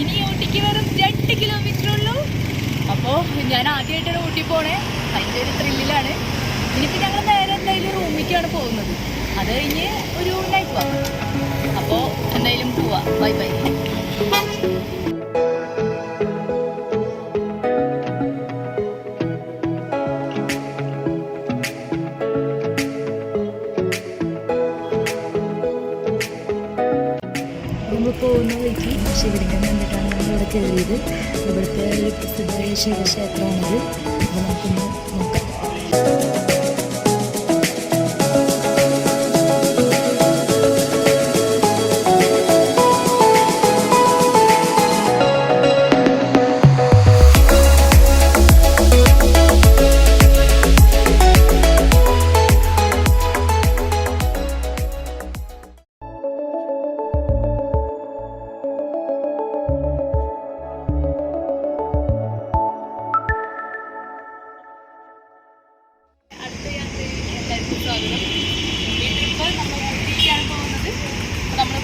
ഇനി ഊട്ടിക്ക് വെറും 2 കിലോമീറ്റർ ഉള്ളൂ. അപ്പോൾ ഞാൻ ആദ്യമായിട്ടാണ് ഊട്ടി പോണേ. അതിൻ്റെ ഒരു ത്രില്ലിലാണ്. ഇനിയിപ്പോൾ ഞങ്ങൾ നേരെ എന്തായാലും റൂമിലേക്കാണ് പോകുന്നത്. അത് കഴിഞ്ഞ് ഒരു നൈറ്റ് വാക്ക്. അപ്പോൾ എന്തായാലും പോവാം. Bye bye. പോകുന്ന വഴിക്ക് ശിവലിംഗം കണ്ടിട്ടാണ് നമ്മളിവിടെ കയറിയത്. ഇവിടുത്തെ ഒരു പ്രസിദ്ധമായ ശിവക്ഷേത്രമാണിത്. അപ്പോൾ നമുക്കൊന്ന് നോക്കാം.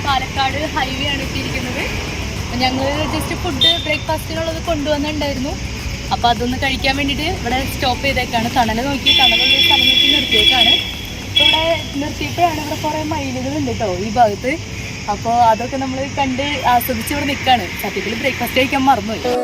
പാലക്കാട് ഹൈവേ ആണ് എത്തിയിരിക്കുന്നത്. ഞങ്ങൾ ജസ്റ്റ് ഫുഡ് ബ്രേക്ക്ഫാസ്റ്റിനുള്ളത് കൊണ്ടുവന്നിട്ടുണ്ടായിരുന്നു. അപ്പോൾ അതൊന്ന് കഴിക്കാൻ വേണ്ടിയിട്ട് ഇവിടെ സ്റ്റോപ്പ് ചെയ്തേക്കാണ്. തണൽ നോക്കി തണലുള്ള സ്ഥലം നോക്കി നിർത്തിയേക്കാണ്. അപ്പോൾ ഇവിടെ നിർത്തിയപ്പോഴാണ് ഇവിടെ കുറേ മയിലുകളുണ്ട് കേട്ടോ ഈ ഭാഗത്ത്. അപ്പോൾ അതൊക്കെ നമ്മൾ കണ്ട് ആസ്വദിച്ച് ഇവിടെ നിൽക്കുകയാണ്. സത്യത്തിൽ ബ്രേക്ക്ഫാസ്റ്റ് കഴിക്കാൻ മറന്നുപോയി.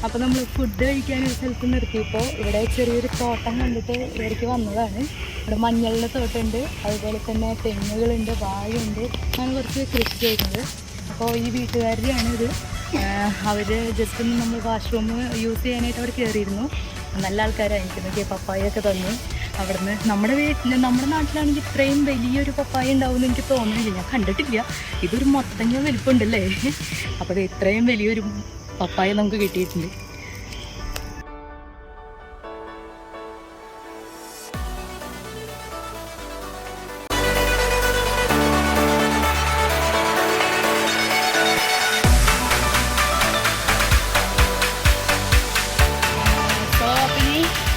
അപ്പോൾ നമ്മൾ ഫുഡ് കഴിക്കാൻ ഒരു സ്ഥലത്ത് നിർത്തിയപ്പോൾ ഇവിടെ ചെറിയൊരു തോട്ടം കണ്ടിട്ട് ഇവിടേക്ക് വന്നതാണ്. ഇവിടെ മഞ്ഞളിൻ്റെ തോട്ടമുണ്ട്, അതുപോലെ തന്നെ തെങ്ങുകളുണ്ട്, വാഴയുണ്ട്, അങ്ങനെ കുറച്ച് കൃഷി ചെയ്യുന്നത്. അപ്പോൾ ഈ വീട്ടുകാരുടെയാണ് ഇത്. അവർ ജസ്റ്റ് ഒന്ന് നമ്മൾ വാഷ്റൂം യൂസ് ചെയ്യാനായിട്ട് അവിടെ കയറിയിരുന്നു. നല്ല ആൾക്കാരായിരിക്കുന്നു. പപ്പായൊക്കെ തന്നു അവിടുന്ന്. നമ്മുടെ നാട്ടിലാണെങ്കിൽ ഇത്രയും വലിയൊരു പപ്പായ ഉണ്ടാവുമെന്ന് എനിക്ക് തോന്നുന്നില്ല. ഞാൻ കണ്ടിട്ടില്ല. ഇതൊരു മൊത്തങ്ങ വലിപ്പമുണ്ടല്ലേ. അപ്പോൾ ഇത്രയും വലിയൊരു പപ്പായ നമുക്ക് കിട്ടിയിട്ടുണ്ട്.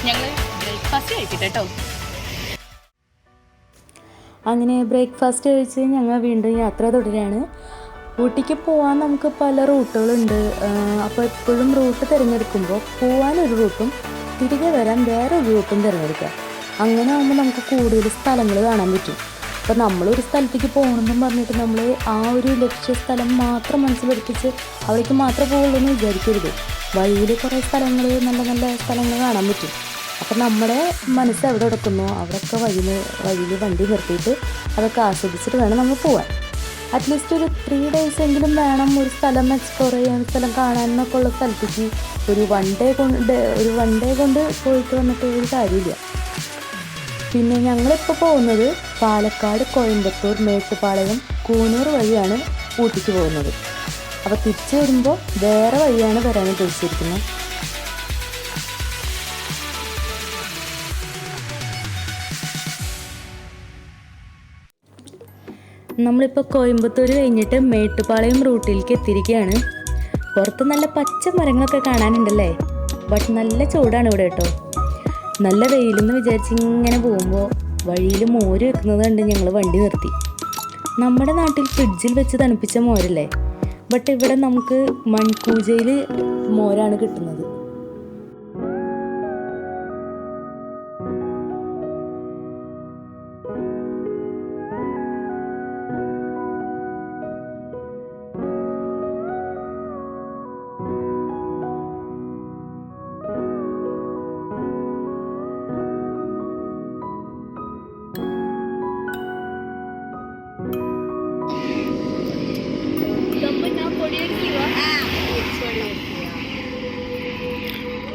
ഞങ്ങൾ ബ്രേക്ക്ഫാസ്റ്റ് കഴിക്കട്ടെ കേട്ടോ. അങ്ങനെ ബ്രേക്ക്ഫാസ്റ്റ് കഴിച്ച് ഞങ്ങൾ വീണ്ടും യാത്ര തുടരുകയാണ്. ഊട്ടിക്ക് പോകാൻ നമുക്ക് പല റൂട്ടുകളുണ്ട്. അപ്പോൾ എപ്പോഴും റൂട്ട് തിരഞ്ഞെടുക്കുമ്പോൾ പോകാനൊരു റൂട്ടും തിരികെ വരാൻ വേറൊരു റൂട്ടും തിരഞ്ഞെടുക്കാം. അങ്ങനെ ആകുമ്പോൾ നമുക്ക് കൂടുതൽ സ്ഥലങ്ങൾ കാണാൻ പറ്റും. അപ്പോൾ നമ്മളൊരു സ്ഥലത്തേക്ക് പോകണമെന്നും പറഞ്ഞിട്ട് നമ്മൾ ആ ഒരു ലക്ഷ്യസ്ഥലം മാത്രം മനസ്സിലെടുപ്പിച്ച് അവിടേക്ക് മാത്രമേ പോകുള്ളൂ എന്ന് വിചാരിക്കരുത്. വഴിയിൽ കുറേ സ്ഥലങ്ങൾ, നല്ല നല്ല സ്ഥലങ്ങൾ കാണാൻ പറ്റും. അപ്പം നമ്മുടെ മനസ്സ് എവിടെ എടുക്കുന്നോ അവിടെയൊക്കെ വഴിയിൽ വണ്ടി നിർത്തിയിട്ട് അതൊക്കെ ആസ്വദിച്ചിട്ട് വേണം നമ്മൾ പോകാൻ. അറ്റ്ലീസ്റ്റ് ഒരു 3 days എങ്കിലും വേണം ഒരു സ്ഥലം എക്സ്പ്ലോർ ചെയ്യാൻ, സ്ഥലം കാണാനൊക്കെ ഉള്ള സ്ഥലത്തേക്ക്. ഒരു വൺ ഡേ കൊണ്ട് പോയിട്ട് വന്നിട്ട് ഒരു കാര്യമില്ല. പിന്നെ ഞങ്ങളിപ്പോൾ പോകുന്നത് പാലക്കാട്, കോയമ്പത്തൂർ, മേട്ടുപ്പാളയം, കൂനൂർ വഴിയാണ് ഊട്ടിക്ക് പോകുന്നത്. അപ്പോൾ തിരിച്ചു വരുമ്പോൾ വേറെ വഴിയാണ് വരാൻ ഉദ്ദേശിച്ചിരിക്കുന്നത്. നമ്മളിപ്പോൾ കോയമ്പത്തൂർ കഴിഞ്ഞിട്ട് മേട്ടുപ്പാളയം റൂട്ടിലേക്ക് എത്തിയിരിക്കുകയാണ്. പുറത്ത് നല്ല പച്ച മരങ്ങളൊക്കെ കാണാനുണ്ടല്ലേ. ബട്ട് നല്ല ചൂടാണ് ഇവിടെ കേട്ടോ. നല്ല വെയിലെന്ന് വിചാരിച്ച് ഇങ്ങനെ പോകുമ്പോൾ വഴിയിൽ മോര് വെക്കുന്നത് കണ്ട് ഞങ്ങൾ വണ്ടി നിർത്തി. നമ്മുടെ നാട്ടിൽ ഫ്രിഡ്ജിൽ വെച്ച് തണുപ്പിച്ച മോരല്ലേ, ബട്ട് ഇവിടെ നമുക്ക് മൺകൂജയിൽ മോരാണ് കിട്ടുന്നത്.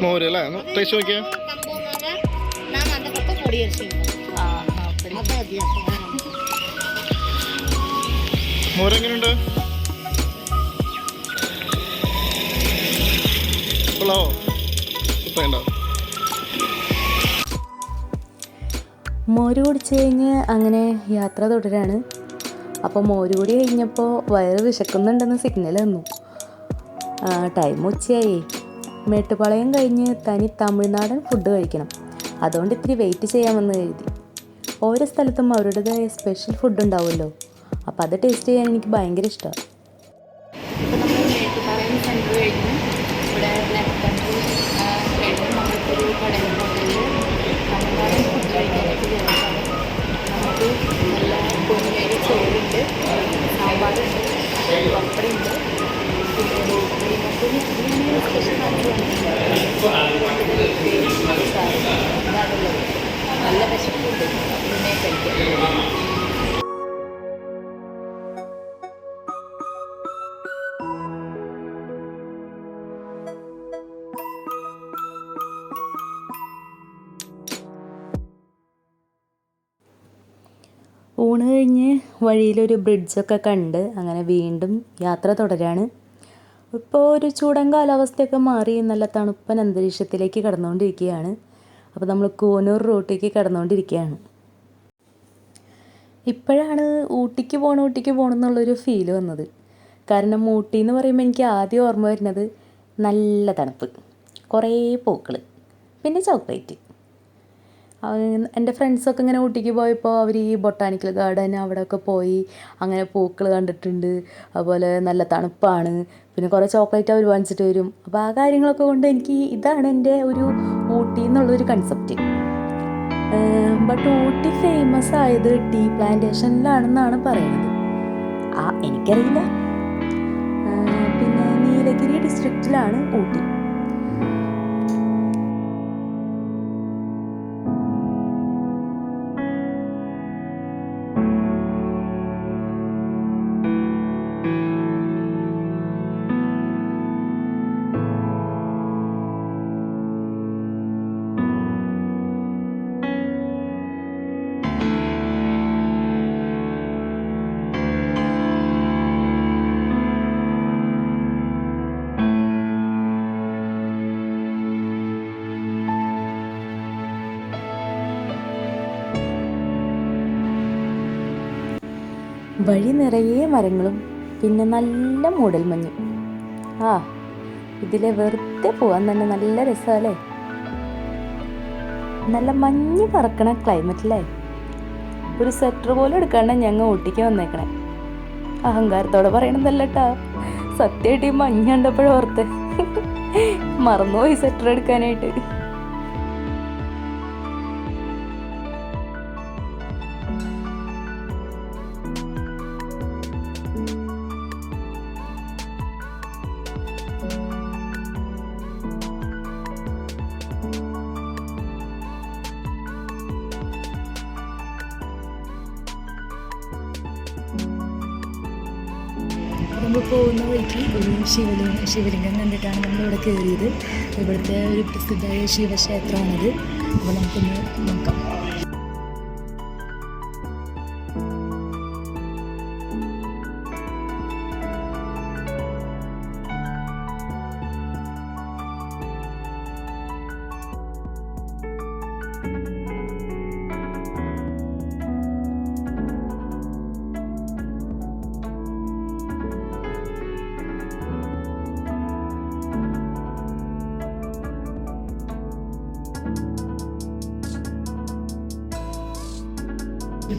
മോരല്ലേ, ടേസ്റ്റ് നോക്കിയാ മോരെങ്ങനെയുണ്ട്? കൊള്ളാവോ? വേണ്ട. മോര് കുടിച്ച് കഴിഞ്ഞ് അങ്ങനെ യാത്ര തുടരാണ്. അപ്പോൾ മോര് കൂടി കഴിഞ്ഞപ്പോൾ വയറ് വിശക്കുന്നുണ്ടെന്ന് സിഗ്നൽ തന്നു. ടൈം ഉച്ചയായി. മേട്ടുപ്പാളയം കഴിഞ്ഞ് തനി തമിഴ്നാടൻ ഫുഡ് കഴിക്കണം. അതുകൊണ്ട് ഇത്തിരി വെയിറ്റ് ചെയ്യാമെന്ന് കരുതി. ഓരോ സ്ഥലത്തും അവരുടേതായ സ്പെഷ്യൽ ഫുഡ് ഉണ്ടാവുമല്ലോ, അപ്പോൾ അത് ടേസ്റ്റ് ചെയ്യാൻ എനിക്ക് ഭയങ്കര ഇഷ്ടമാണ്. ഇപ്പോൾ നമ്മൾ മേട്ടുപ്പാളയം സെൻറ്റർ കഴിഞ്ഞു. ഇവിടെ ലെഫ്റ്റ് കഴിഞ്ഞ് നമ്മൾക്കൊരു കടയിൽ ഹോട്ടലിൽ തമിഴ്നാടൻ ഫുഡ് കഴിക്കാനായിട്ട് കയറിയിട്ടാണ്. നമുക്ക് നല്ല പൊന്നിയരി ചോറുണ്ട്, സാമ്പാറുണ്ട്, പപ്പടമുണ്ട്, പിന്നെ റോട്ടി, മറ്റൊരു സ്പെഷ്യൽ ഇതാണുള്ളത്. നല്ല വിശപ്പുണ്ട്, ഇതിനെ കഴിക്കാം. ഊണ് കഴിഞ്ഞ് വഴിയിലൊരു ബ്രിഡ്ജൊക്കെ കണ്ട് അങ്ങനെ വീണ്ടും യാത്ര തുടരാണ്. ഇപ്പോൾ ഒരു ചൂടൻ കാലാവസ്ഥയൊക്കെ മാറി നല്ല തണുപ്പൻ അന്തരീക്ഷത്തിലേക്ക് കടന്നുകൊണ്ടിരിക്കുകയാണ്. അപ്പോൾ നമ്മൾ കൂനൂർ റൂട്ടിലേക്ക് കടന്നുകൊണ്ടിരിക്കുകയാണ്. ഇപ്പോഴാണ് ഊട്ടിക്ക് പോകണം എന്നുള്ളൊരു ഫീല് വന്നത്. കാരണം ഊട്ടി എന്ന് പറയുമ്പോൾ എനിക്ക് ആദ്യം ഓർമ്മ വരുന്നത് നല്ല തണുപ്പ്, കുറേ പൂക്കൾ, പിന്നെ ചോക്ലേറ്റ്. എൻ്റെ ഫ്രണ്ട്സൊക്കെ ഇങ്ങനെ ഊട്ടിക്ക് പോയപ്പോൾ അവർ ഈ ബൊട്ടാണിക്കൽ ഗാർഡൻ അവിടെയൊക്കെ പോയി അങ്ങനെ പൂക്കൾ കണ്ടിട്ടുണ്ട്. അതുപോലെ നല്ല തണുപ്പാണ്, പിന്നെ കുറേ ചോക്ലേറ്റ് അവർ വാങ്ങിച്ചിട്ട് വരും. അപ്പോൾ ആ കാര്യങ്ങളൊക്കെ കൊണ്ട് എനിക്ക് ഇതാണ് എൻ്റെ ഒരു ഊട്ടി എന്നുള്ളൊരു കൺസെപ്റ്റ്. ബട്ട് ഊട്ടി ഫേമസ് ആയത് ടീ പ്ലാന്റേഷനിലാണെന്നാണ് പറയുന്നത്. എനിക്കറിയില്ല. പിന്നെ നീലഗിരി ഡിസ്ട്രിക്റ്റിലാണ് ഊട്ടി. വഴി നിറയെ മരങ്ങളും പിന്നെ നല്ല മൂടൽമഞ്ഞും. ഇതിലെ വെറുതെ പോകാൻ തന്നെ നല്ല രസമല്ലേ. നല്ല മഞ്ഞ് പറക്കണ ക്ലൈമറ്റല്ലേ. ഒരു സ്വെറ്റർ പോലും എടുക്കാണ്ട് ഞങ്ങൾ ഊട്ടിക്ക് വന്നേക്കണേ. അഹങ്കാരത്തോടെ പറയണതല്ല കേട്ടോ, സത്യമായിട്ട് ഈ മഞ്ഞ് കണ്ടപ്പോഴും ഓർത്ത് മറന്നുപോയി സ്വെറ്റർ എടുക്കാനായിട്ട്. നമ്മൾ പോകുന്ന വഴിക്ക് ഒരു ശിവലിംഗം കണ്ടിട്ടാണ് നമ്മളിവിടെ കയറിയത്. ഇവിടുത്തെ ഒരു പ്രസിദ്ധമായ ശിവക്ഷേത്രമാണിത്. അപ്പോൾ നമുക്കൊന്ന് നോക്കാം.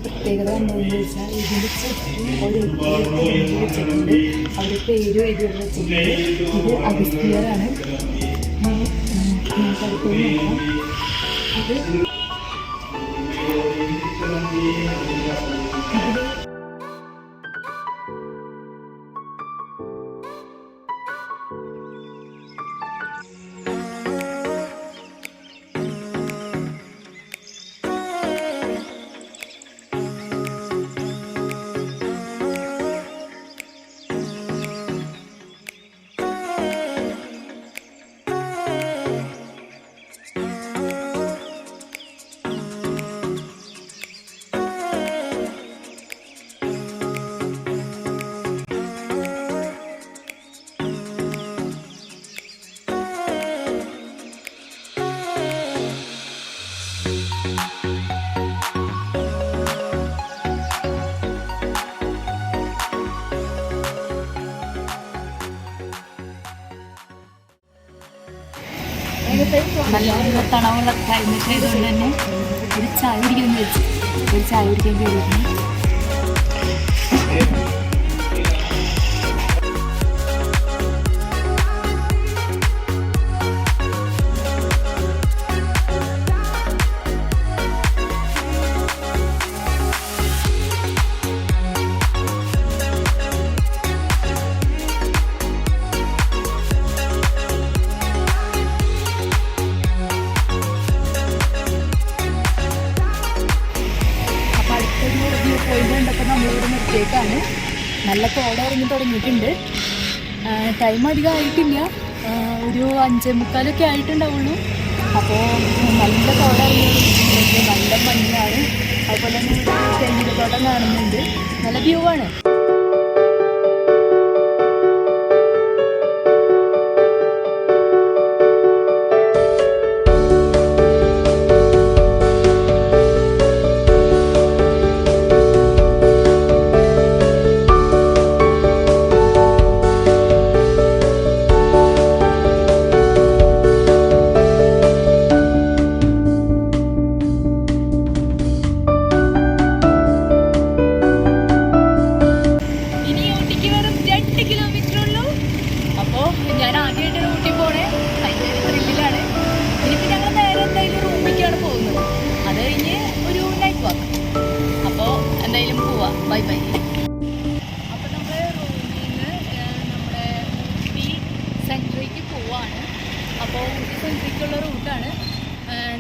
പ്രത്യേകത എന്താണെന്ന് ചോദിച്ചാൽ ഇതിൻ്റെ ചുറ്റും ഒരു വെച്ചിട്ടുണ്ട്. അവിടെ പേര് എഴുതി വെച്ചിട്ടുണ്ട്. ഇത് അഗസ്ത്യറാണ്. നമുക്കടുത്ത് നോക്കാം. നല്ല തണവുള്ള ക്ലൈമറ്റ് ആയതുകൊണ്ട് തന്നെ ഒരു ചായ കുടിക്കാൻ വെച്ച് ഒരു ചായ കുടിക്കാൻ കയറിയിരുന്നു. ാണ് നല്ല കോട ഇറങ്ങി തുടങ്ങിയിട്ടുണ്ട്. ടൈം അധികം ആയിട്ടില്ല, ഒരു 5:45 ആയിട്ടുണ്ടാവുള്ളൂ. അപ്പോൾ നല്ല കോട ഇറങ്ങി നല്ല മഞ്ഞാണ്. അതുപോലെ തന്നെ തെങ്ങിനത്തോട്ടം കാണുന്നുണ്ട്. നല്ല വ്യൂ ആണ്. ഞാൻ ആദ്യമായിട്ടാണ് ഊട്ടി പോണേ. ഭയങ്കര ത്രില്ലിലാണ്. ഇനിയിപ്പോൾ ഞങ്ങൾ നേരെ എന്തായാലും റൂമിലേക്കാണ് പോകുന്നത്. അത് കഴിഞ്ഞ് ഒരു നൈറ്റ് വാക്ക്. അപ്പോൾ എന്തായാലും പോവാം. Bye bye. അപ്പോൾ നമ്മൾ റൂമിൽ നിന്ന് നമ്മുടെ ഊട്ടി സെൻട്രേക്ക് പോവാണ്. അപ്പോൾ ഊട്ടി സെൻട്രേക്കുള്ള റൂട്ടാണ്.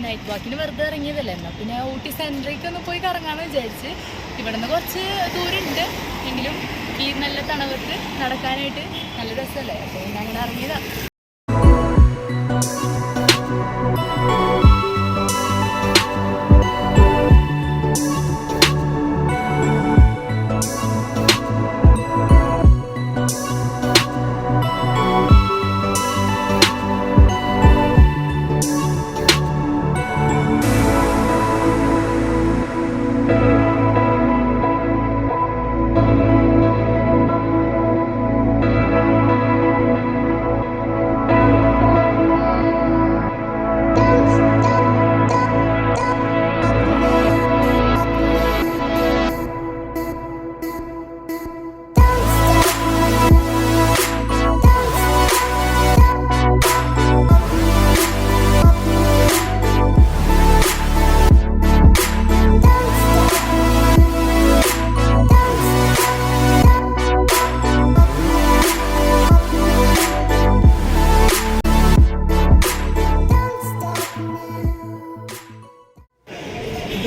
നൈറ്റ് വാക്കിന് വെറുതെ ഇറങ്ങിയതല്ലേ, എന്നാൽ പിന്നെ ഊട്ടി സെൻട്രേക്ക് ഒന്ന് പോയി കറങ്ങാമെന്ന് വിചാരിച്ച്. ഇവിടെ നിന്ന് കുറച്ച് ദൂരമുണ്ട്, എങ്കിലും ഈ നല്ല തണുപ്പത്ത് നടക്കാനായിട്ട് നല്ല രസമല്ലേ. അപ്പോൾ പിന്നെ അങ്ങനെ ഇറങ്ങിയതാണ്.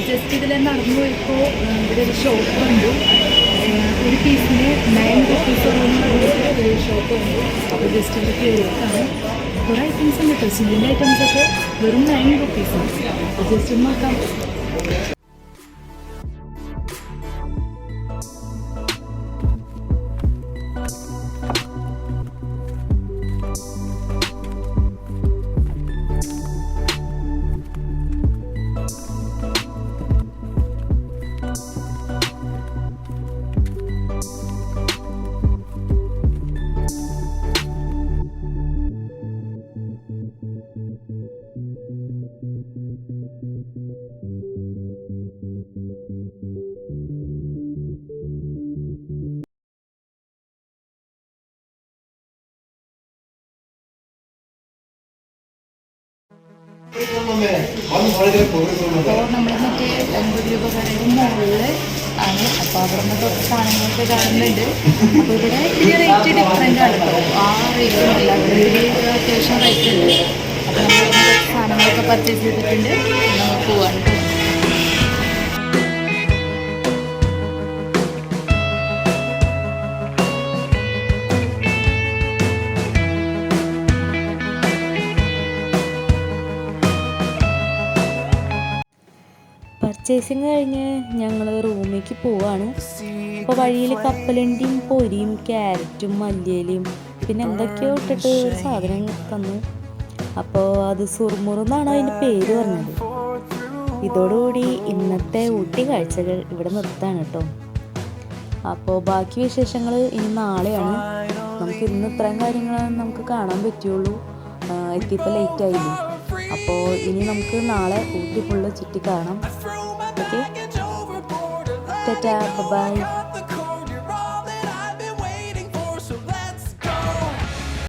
ജസ്റ്റ് ഇതിൽ നടന്നു പോയപ്പോൾ ഇവിടെ ഒരു ഷോപ്പ് ഉണ്ട്. ഒരു പീസിന് 9 rupees ഒരു ഷോപ്പ് ഉണ്ട്. അപ്പോൾ ജസ്റ്റ് ഇവിടെ കയറിയിട്ടാണ്. കുറേ ഐറ്റംസ് ഉണ്ട് കേട്ടോ. ചില്ലിൻ്റെ ഐറ്റംസൊക്കെ വെറും 9 rupees. അപ്പോൾ ജസ്റ്റ് ഒന്ന് നോക്കാം. അപ്പോൾ നമ്മൾ മറ്റേ 50 രൂപ കടയുടെ മുകളിൽ ആണ്. അപ്പോൾ അവിടെ നിന്ന് കുറച്ച് സാധനങ്ങളൊക്കെ കാണുന്നുണ്ട്. അപ്പോൾ ഇവിടെ ഇതിന് റേറ്റ് ഡിഫറെൻ്റ് ആണ് കേട്ടോ. ആ റേറ്റ് ഒന്നുമില്ല, ഇവിടെ ഒരു അത്യാവശ്യം റേറ്റ് ഉണ്ട്. അപ്പോൾ നമ്മൾ കുറച്ച് സാധനങ്ങളൊക്കെ പർച്ചേസ് ചെയ്തിട്ടുണ്ട്. നമ്മൾ പോവാണ് കേട്ടോ. പർച്ചേസിങ് കഴിഞ്ഞ് ഞങ്ങൾ റൂമിലേക്ക് പോവാണ്. അപ്പോൾ വഴിയിൽ കപ്പലണ്ടിയും പൊരിയും ക്യാരറ്റും മല്ലിയിലയും പിന്നെ എന്തൊക്കെയോ ഇട്ടിട്ട് സാധനം തന്നു. അപ്പോൾ അത് സുർമുറെന്നാണ് അതിൻ്റെ പേര് പറഞ്ഞത്. ഇതോടുകൂടി ഇന്നത്തെ ഊട്ടി കാഴ്ചകൾ ഇവിടെ നിർത്താണ് കേട്ടോ. അപ്പോൾ ബാക്കി വിശേഷങ്ങൾ ഇനി നാളെയാണ്. നമുക്ക് ഇന്ന് ഇത്രയും കാര്യങ്ങൾ നമുക്ക് കാണാൻ പറ്റുള്ളൂ. എത്തിയപ്പോൾ ലേറ്റ് ആയില്ലേ. അപ്പോൾ ഇനി നമുക്ക് നാളെ ഊട്ടി ഫുള്ള് ചുറ്റി കാണാം. Okay, tata, by.